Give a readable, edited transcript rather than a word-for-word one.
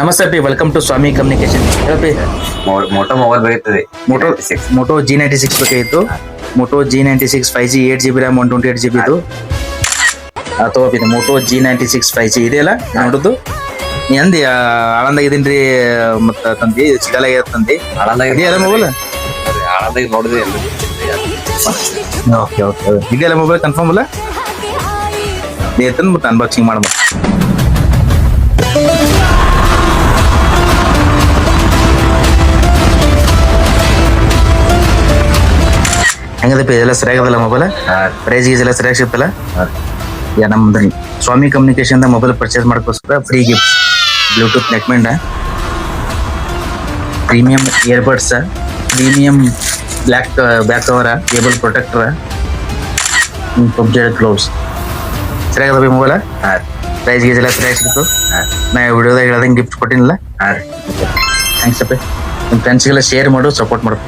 ನಮಸ್ತೆ ಪಿ, welcome to Swamy communication. ಹೇಳಪ್ಪಿ, ಮೋಟೋ ಮೊಬೈಲ್ ಬೇಕಿರ್ತದೆ. ಮೋಟೋ G96 ಬೇಕಾಗಿತ್ತು. Moto G96 5G 8GB RAM 128GB ಇದು ತಗೋಬಿದ್ದು. ಮೋಟೋ G96 5G ಇದೆಯಲ್ಲ ನೋಡುದು. ನೀ ಅಂದಿ ಆಳಂದಾಗ ಇದೀನ್ರಿ ಮತ್ತ ತಂದಿ ಸಿಗಲಾಗ ತಂದಿ ಇದೆಯಲ್ಲ ಮೊಬೈಲ್. ಆಳಂದಾಗ ನೋಡಿದ್ವಿ. ಓಕೆ ಓಕೆ, ಇದೆಯಲ್ಲ ಮೊಬೈಲ್ ಕನ್ಫರ್ಮ್ ಅಲ್ಲ? ತಂದು ಮತ್ತೆ ಅನ್ಬಾಕ್ಸಿಂಗ್ ಮಾಡ್ಬೇಕು. ಹೆಂಗದಪ್ಪ, ಇದೆಲ್ಲ ಸರಿಯಾಗದಲ್ಲ ಮೊಬೈಲ್? ಪ್ರೈಸ್ ಗೀಸ್ ಎಲ್ಲ ಸರಿಯಾಗಿ ಸಿಗ್ತಲ್ಲ? ನಮ್ದು ಸ್ವಾಮಿ ಕಮ್ಯುನಿಕೇಶನ್ ಮೊಬೈಲ್ ಪರ್ಚೇಸ್ ಮಾಡ್ಕೋಸ್ಕರ free gift bluetooth neckband, premium earbuds, premium back cover, cable protector, ಪಬ್ಜೆಡ್ ಗ್ಲೌಸ್. ಸರಿಯಾಗದಪ್ಪ ಮೊಬೈಲ್? ಪ್ರೈಸ್ ಗೀಸ್ ಎಲ್ಲ ಸರಿಯಾಗಿ ಸಿಗ್ತು. ನಾ ವಿಡಿಯೋದಾಗ ಹೇಳ್ದಂಗೆ ಗಿಫ್ಟ್ ಕೊಟ್ಟಿನಿಲ್ಲ. ಥ್ಯಾಂಕ್ಸ್ ಅಪ್ಪ. ನಿಮ್ಮ ಫ್ರೆಂಡ್ಸ್ಗೆಲ್ಲ ಶೇರ್ ಮಾಡು, ಸಪೋರ್ಟ್ ಮಾಡು.